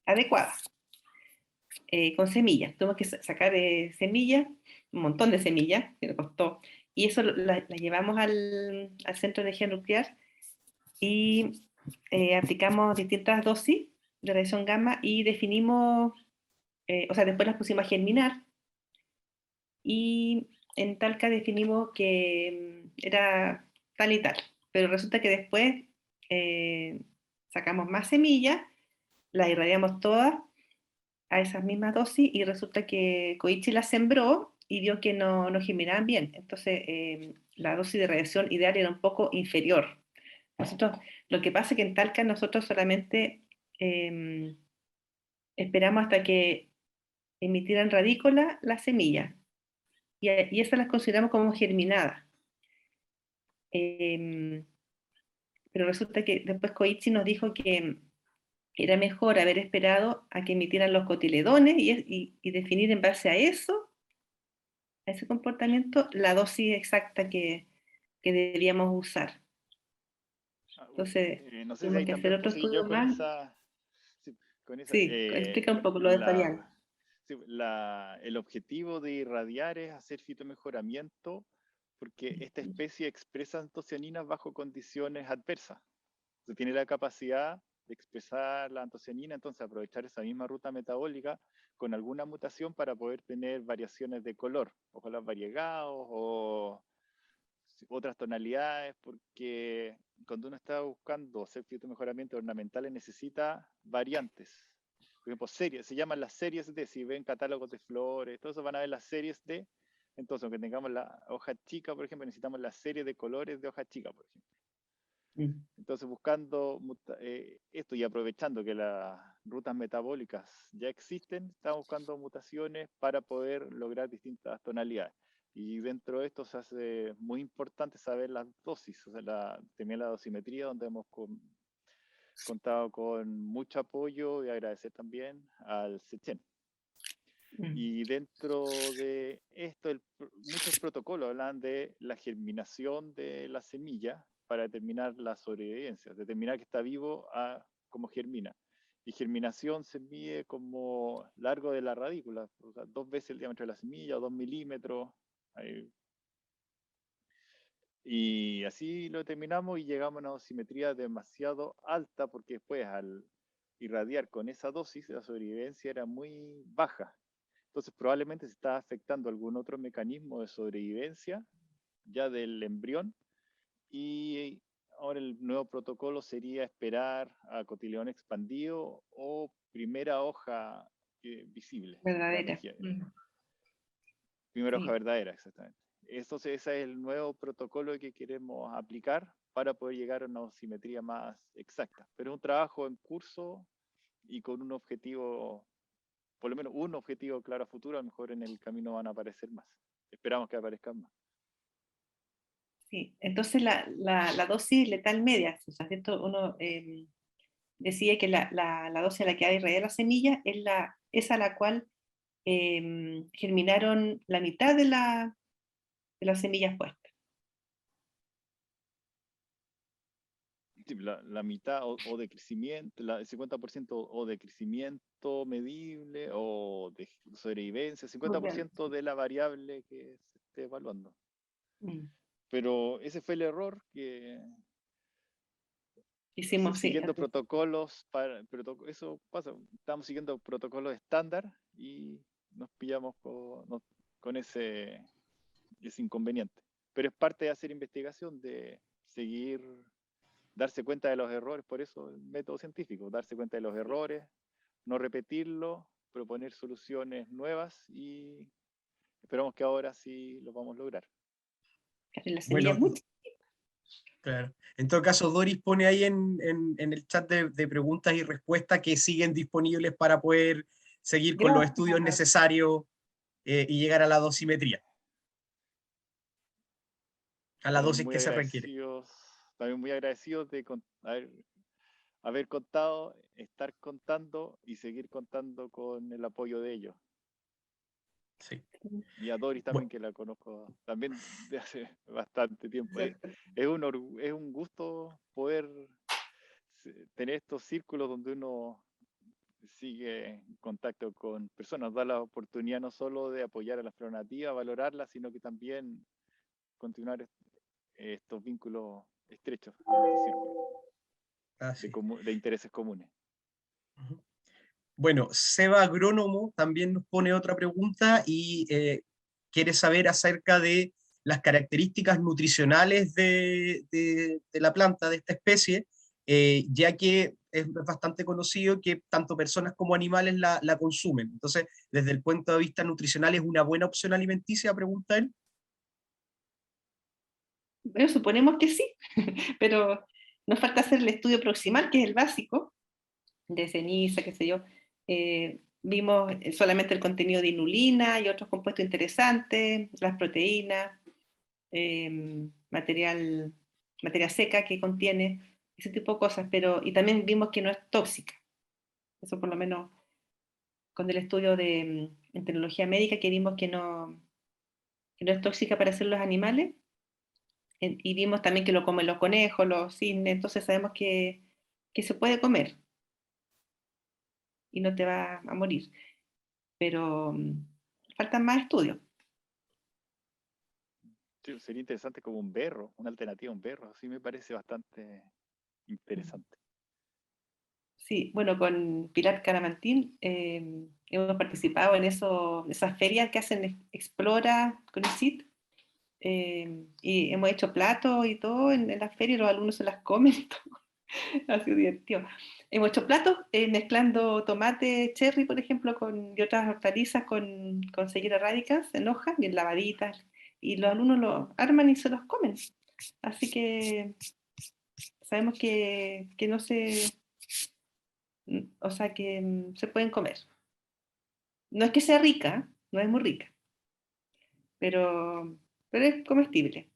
adecuada con semillas. Tuvimos que sacar semillas, un montón de semillas, que nos costó, y eso la llevamos al Centro de Energía Nuclear y aplicamos distintas dosis de radiación gamma y definimos, o sea, después las pusimos a germinar y en Talca definimos que era tal y tal, pero resulta que después eh, sacamos más semillas, las irradiamos todas a esas mismas dosis y resulta que Koichi las sembró y vio que no germinaban bien. Entonces, la dosis de radiación ideal era un poco inferior. Nosotros, lo que pasa es que en Talca nosotros solamente eh, esperamos hasta que emitieran radícula las semillas y esas las consideramos como germinadas. Eh, pero resulta que después Koichi nos dijo que era mejor haber esperado a que emitieran los cotiledones y definir en base a eso, a ese comportamiento, la dosis exacta que debíamos usar. Entonces, no sé si tuvimos ahí que hacer también otro puse yo estudio con más. esa, sí, con esa, Sí, explica un poco lo de Fabián. sí, el objetivo de irradiar es hacer fitomejoramiento porque esta especie expresa antocianinas bajo condiciones adversas. Se tiene la capacidad de expresar la antocianina, entonces aprovechar esa misma ruta metabólica con alguna mutación para poder tener variaciones de color, ojalá variegados o otras tonalidades, porque cuando uno está buscando hacer fitomejoramientos ornamentales necesita variantes. Por ejemplo, series, se llaman las series de, si ven catálogos de flores, todo eso van a ver las series de. Entonces, aunque tengamos la hoja chica, por ejemplo, necesitamos la serie de colores de hoja chica, por ejemplo. Mm. Entonces, buscando esto y aprovechando que las rutas metabólicas ya existen, estamos buscando mutaciones para poder lograr distintas tonalidades. Y dentro de esto se hace muy importante saber las dosis, o sea, también la dosimetría, donde hemos contado con mucho apoyo y agradecer también al CECHEN. Y dentro de esto, muchos protocolos hablan de la germinación de la semilla para determinar la sobrevivencia, determinar que está vivo a cómo germina. Y germinación se mide como largo de la radícula, o sea, 2 veces el diámetro de la semilla o 2 milímetros. Y así lo terminamos y llegamos a una dosimetría demasiado alta porque después al irradiar con esa dosis la sobrevivencia era muy baja. Entonces probablemente se está afectando algún otro mecanismo de sobrevivencia ya del embrión y ahora el nuevo protocolo sería esperar a cotileón expandido o primera hoja visible. Verdadera. Primera Sí. hoja verdadera, exactamente. Entonces ese es el nuevo protocolo que queremos aplicar para poder llegar a una dosimetría más exacta. Pero es un trabajo en curso y con un objetivo, por lo menos un objetivo claro a futuro, a lo mejor en el camino van a aparecer más. Esperamos que aparezcan más. Sí, entonces la dosis letal media, o sea, ¿cierto? Uno decía que la dosis a la que hay irradiar la semilla es a la cual germinaron la mitad de las semillas puestas. Sí, la mitad o de crecimiento, el 50% o de crecimiento medible o de sobrevivencia, 50% de la variable que se esté evaluando. Pero ese fue el error que Hicimos, sí. siguiendo protocolos, eso pasa, estamos siguiendo protocolos estándar y nos pillamos con ese inconveniente. Pero es parte de hacer investigación, de seguir, darse cuenta de los errores, por eso el método científico, darse cuenta de los errores, no repetirlo, proponer soluciones nuevas y esperamos que ahora sí lo vamos a lograr. La semilla Bueno, mucho. claro. En todo caso, Doris pone ahí en el chat de preguntas y respuestas que siguen disponibles para poder seguir con los estudios necesarios y llegar a la dosimetría, a la dosis que se requiere. También muy agradecidos de haber contado, estar contando y seguir contando con el apoyo de ellos. Sí. Y a Doris también, que la conozco también de hace bastante tiempo. Es un gusto poder tener estos círculos donde uno sigue en contacto con personas, da la oportunidad no solo de apoyar a la flora nativa, valorarla, sino que también continuar estos vínculos estrechos en estos círculos de intereses comunes. Bueno, Seba Agrónomo también nos pone otra pregunta y quiere saber acerca de las características nutricionales de la planta, de esta especie, ya que es bastante conocido que tanto personas como animales la consumen. Entonces, desde el punto de vista nutricional, ¿es una buena opción alimenticia? Pregunta él. Bueno, suponemos que sí, pero nos falta hacer el estudio proximal, que es el básico, de ceniza, qué sé yo. Vimos solamente el contenido de inulina y otros compuestos interesantes, las proteínas, materia seca que contiene, ese tipo de cosas, y también vimos que no es tóxica. Eso por lo menos con el estudio en tecnología médica, que vimos que no es tóxica para hacer los animales, y vimos también que lo comen los conejos, los cisnes, entonces sabemos que se puede comer y no te va a morir. Pero faltan más estudios. Sí, sería interesante como un berro, una alternativa a un berro, así me parece bastante interesante. Sí, bueno, con Pilar Caramantín hemos participado en esas ferias que hacen Explora con el CIT, y hemos hecho platos y todo en las ferias, los alumnos se las comen y todo. Ha sido divertido. Hemos hecho platos mezclando tomate cherry, por ejemplo, y otras hortalizas con ceguera radicas en hojas, bien lavaditas, y los alumnos lo arman y se los comen. Así que sabemos que no o sea, que se pueden comer. No es que sea rica, no es muy rica, pero es comestible.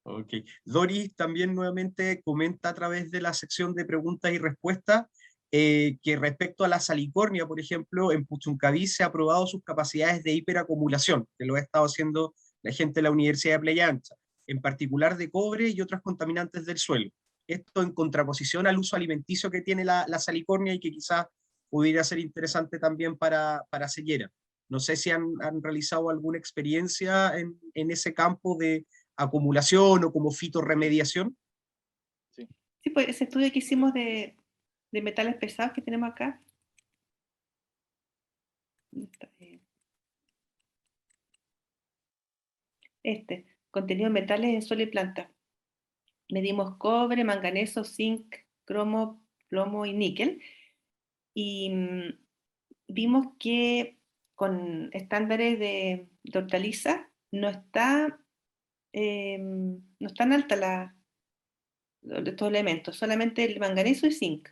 Ok. Doris también nuevamente comenta a través de la sección de preguntas y respuestas que respecto a la salicornia, por ejemplo, en Puchuncaví se ha probado sus capacidades de hiperacumulación, que lo ha estado haciendo la gente de la Universidad de Playa Ancha, en particular de cobre y otros contaminantes del suelo. Esto en contraposición al uso alimenticio que tiene la salicornia y que quizás pudiera ser interesante también para ceguera. No sé si han realizado alguna experiencia en ese campo de acumulación o como fitorremediación. Sí. Sí, pues ese estudio que hicimos de metales pesados que tenemos acá. Contenido de metales en suelo y planta. Medimos cobre, manganeso, zinc, cromo, plomo y níquel. Y vimos que con estándares de hortaliza no está no están altas estos elementos, solamente el manganeso y zinc.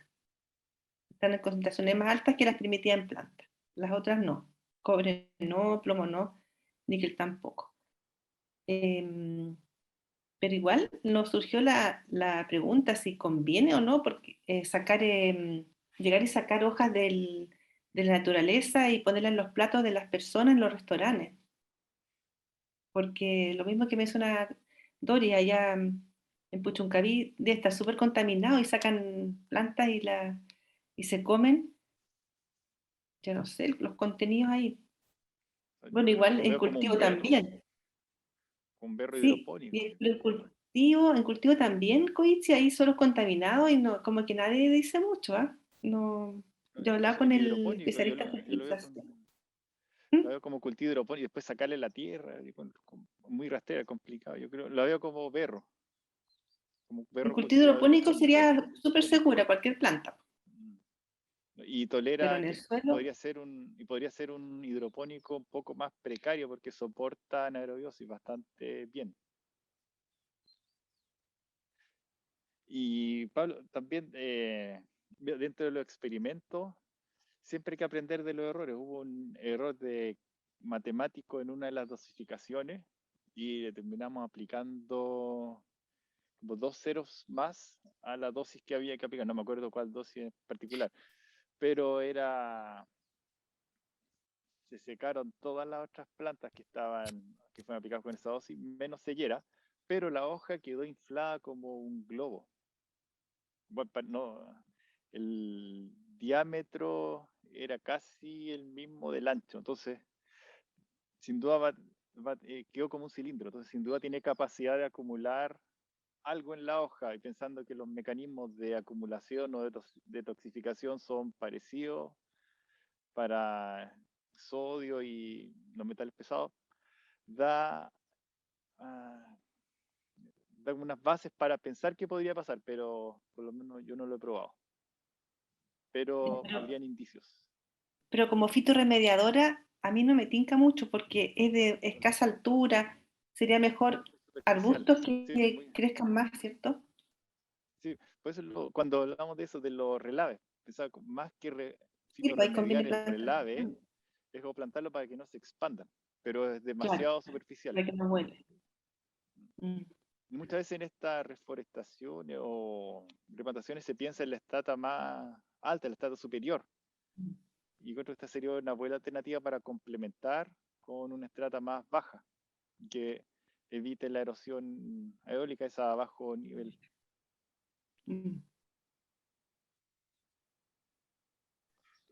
Están en concentraciones más altas que las primitivas en planta. Las otras no. Cobre no, plomo no, níquel tampoco. Pero igual nos surgió la pregunta si conviene o no, porque llegar y sacar hojas de la naturaleza y ponerlas en los platos de las personas en los restaurantes. Porque lo mismo que menciona Dori, allá en Puchuncaví está súper contaminado y sacan plantas y se comen, ya no sé, los contenidos ahí. Bueno, Yo igual lo en veo como cultivo un berro, también. un berro Sí, hidropónico. en cultivo también, Koichi, ahí solo contaminado y no, como que nadie dice mucho, ¿ah? No, yo hablaba Entonces, con el hidropónico, especialista en yo fertilización. lo veo como cultivo hidropónico y después sacarle la tierra, y muy rastrera, complicado. Yo creo, lo veo como berro En cultivo cultivado hidropónico hidropónico. sería súper segura cualquier planta, Mm. Y pero tolera en el que suelo, podría ser un hidropónico un poco más precario porque soporta anaerobiosis bastante bien. Y Pablo, también dentro de los experimentos, siempre hay que aprender de los errores. Hubo un error de matemático en una de las dosificaciones y le terminamos aplicando como 2 ceros más a la dosis que había que aplicar. No me acuerdo cuál dosis en particular, pero se secaron todas las otras plantas que fueron aplicadas con esa dosis, menos cellera, pero la hoja quedó inflada como un globo. Bueno, no, el diámetro era casi el mismo del ancho, entonces sin duda quedó como un cilindro, entonces sin duda tiene capacidad de acumular algo en la hoja, y pensando que los mecanismos de acumulación o de toxificación son parecidos para sodio y los metales pesados, da, uh, da unas bases para pensar qué podría pasar, pero por lo menos yo no lo he probado. Pero habrían indicios. pero como fitorremediadora a mí no me tinca mucho porque es de escasa altura, sería mejor Superficial. arbustos Sí, que crezcan más, ¿cierto? sí. Por eso cuando hablamos de eso, de los relaves, pensaba más que Sí, pues ahí conviene fitorremediar el plantar, relave, es como plantarlo para que no se expandan, pero es claro, demasiado superficial. para que no huele. Mm. Muchas veces en estas reforestaciones o replantaciones se piensa en la estrata más alta, la estrata superior. Y creo que esta sería una buena alternativa para complementar con una estrata más baja, que evite la erosión eólica, esa a bajo nivel. Mm.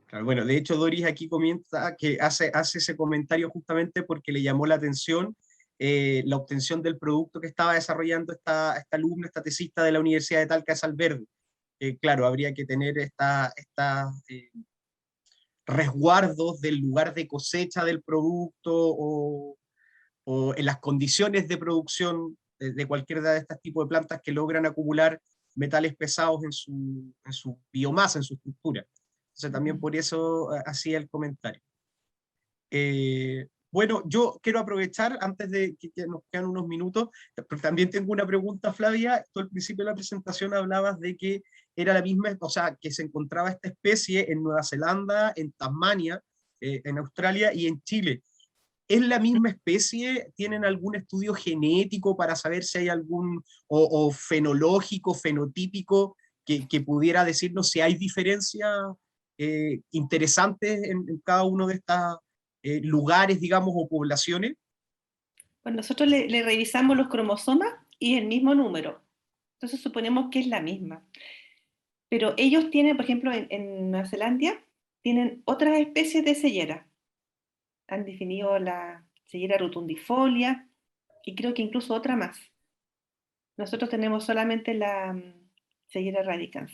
Claro, bueno, de hecho Doris aquí comenta que hace ese comentario justamente porque le llamó la atención la obtención del producto que estaba desarrollando esta alumna, esta tesista de la Universidad de Talca de Salverde. Claro, habría que tener resguardos del lugar de cosecha del producto o en las condiciones de producción de cualquier de estos tipos de plantas que logran acumular metales pesados en su biomasa, en su estructura. Entonces también por eso hacía el comentario. Bueno, yo quiero aprovechar, antes de que nos quedan unos minutos, pero también tengo una pregunta, Flavia. Tú al principio de la presentación hablabas de que era la misma, o sea, que se encontraba esta especie en Nueva Zelanda, en Tasmania, en Australia y en Chile. ¿Es la misma especie? ¿Tienen algún estudio genético para saber si hay algún, o fenológico, fenotípico, que pudiera decirnos si hay diferencias interesantes en cada uno de estos lugares, digamos, o poblaciones? Bueno, nosotros le revisamos los cromosomas y el mismo número. Entonces suponemos que es la misma. Pero ellos tienen, por ejemplo, en Nueva Zelanda, tienen otras especies de sellera. han definido la sellera rotundifolia y creo que incluso otra más. Nosotros tenemos solamente la sellera radicans.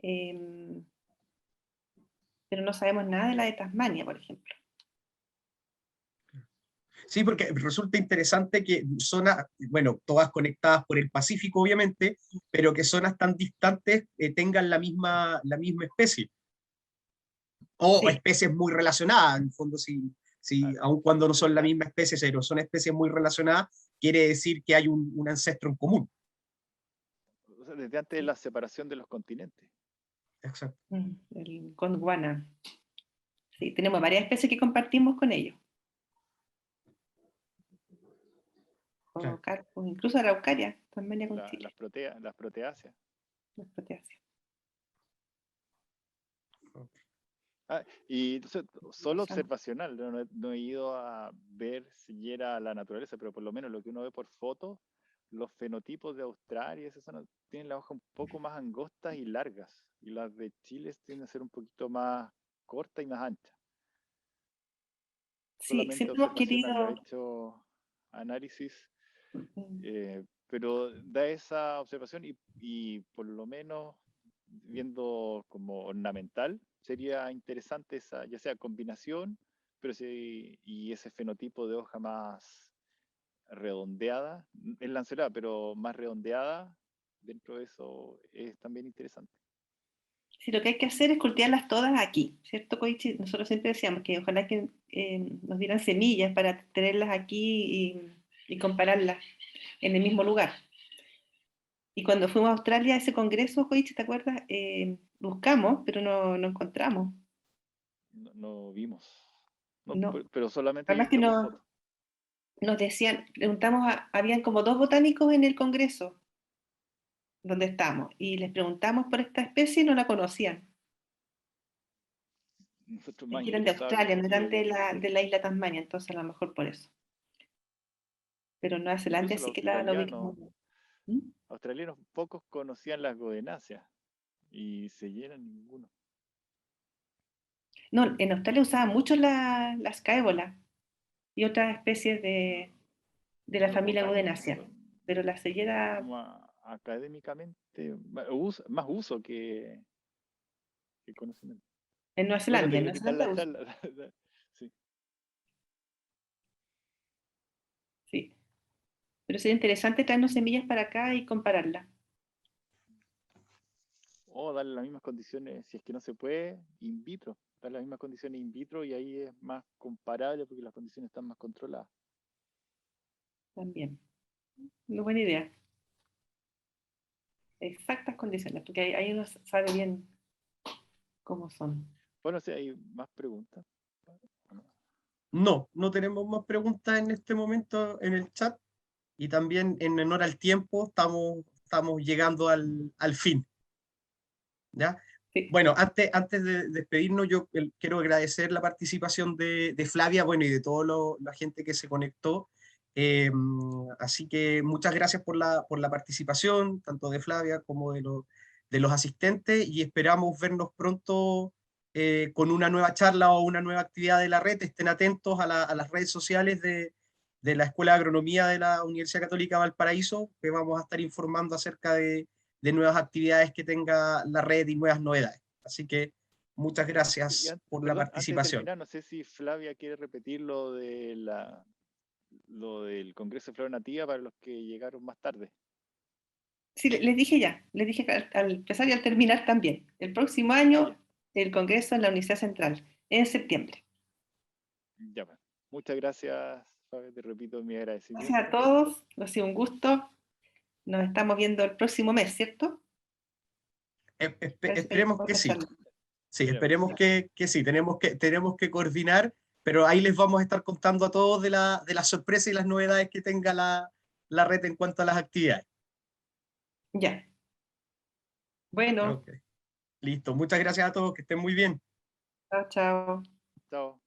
Pero no sabemos nada de la de Tasmania, por ejemplo. Sí, porque resulta interesante que zonas, bueno, todas conectadas por el Pacífico, obviamente, pero que zonas tan distantes tengan la misma especie. O Sí, especies muy relacionadas, en el fondo, aun cuando no son la misma especie, pero son especies muy relacionadas, quiere decir que hay un ancestro en común. O sea, desde antes de la separación de los continentes. Exacto. el Gondwana. Sí, tenemos varias especies que compartimos con ellos. Claro. Carpos, incluso Araucaria, Tasmania con Chile. Las proteáceas. Las proteáceas. Y entonces, solo observacional, no he ido a ver si era la naturaleza, pero por lo menos lo que uno ve por fotos, los fenotipos de Australia, esas zonas, tienen las hojas un poco más angostas y largas, y las de Chile tienden a ser un poquito más cortas y más anchas. Sí, Solamente siempre hemos observacional, no he querido... hecho análisis, pero da esa observación y por lo menos viendo como ornamental, sería interesante esa, ya sea combinación, pero y ese fenotipo de hoja más redondeada, es lanceolada, pero más redondeada, dentro de eso es también interesante. Sí, lo que hay que hacer es cultivarlas todas aquí, ¿cierto, Koichi? Nosotros siempre decíamos que ojalá que nos dieran semillas para tenerlas aquí y compararlas en el mismo lugar. Y cuando fuimos a Australia a ese congreso, Koichi, ¿te acuerdas? Buscamos, pero no encontramos. No vimos, No. pero solamente Además que visto por foto. nos decían, preguntamos, habían como 2 botánicos en el congreso donde estamos, y les preguntamos por esta especie y no la conocían. Nosotros Es más que eran de interesados en Australia, ese no estilo eran de la isla Tasmania, entonces a lo mejor por eso. Pero Nueva Zelanda incluso los sí que la australianos, ubicamos. ¿Mm? australianos pocos conocían las godenáceas y se llenan ninguno. No, en Australia usaban mucho las caébolas y otras especies de la Los familia botánicos, Godenaceae, pero la sellera como académicamente, más uso que conocimiento. en Nueva Bueno, Zelanda, te en quiero Nueva quitar Zelanda la usan, charla. Sí. sí. Pero sería interesante traernos semillas para acá y compararlas. O darle las mismas condiciones, si es que no se puede, in vitro. Dar las mismas condiciones in vitro y ahí es más comparable porque las condiciones están más controladas. También. Una buena idea. Exactas condiciones, porque ahí uno sabe bien cómo son. Bueno, si hay más preguntas. No tenemos más preguntas en este momento en el chat y también en honor al tiempo estamos llegando al fin. ¿Ya? Sí. Bueno, antes de despedirnos, yo quiero agradecer la participación de Flavia, bueno, y de toda la gente que se conectó. Así que muchas gracias por la participación, tanto de Flavia como de los asistentes, y esperamos vernos pronto con una nueva charla o una nueva actividad de la red. Estén atentos a las redes sociales de la Escuela de Agronomía de la Universidad Católica Valparaíso, que vamos a estar informando acerca de nuevas actividades que tenga la red y nuevas novedades. Así que muchas gracias por la Perdón, antes de participación. terminar, no sé si Flavia quiere repetir lo del Congreso de Flora Nativa para los que llegaron más tarde. Sí, les dije ya, les dije al empezar y al terminar también. El próximo año, el Congreso en la Universidad Central, en septiembre. Ya, pues. Muchas gracias, Flavia, te repito mi agradecimiento. Gracias a todos, ha sido un gusto. Nos estamos viendo el próximo mes, ¿cierto? Parece que hay Esperemos que otra sí. charla. Sí, Esperemos. esperemos que sí. Tenemos que coordinar, pero ahí les vamos a estar contando a todos de la sorpresa y las novedades que tenga la red en cuanto a las actividades. Ya. Bueno, Okay. Listo. Muchas gracias a todos. Que estén muy bien. chao, chao. Chao.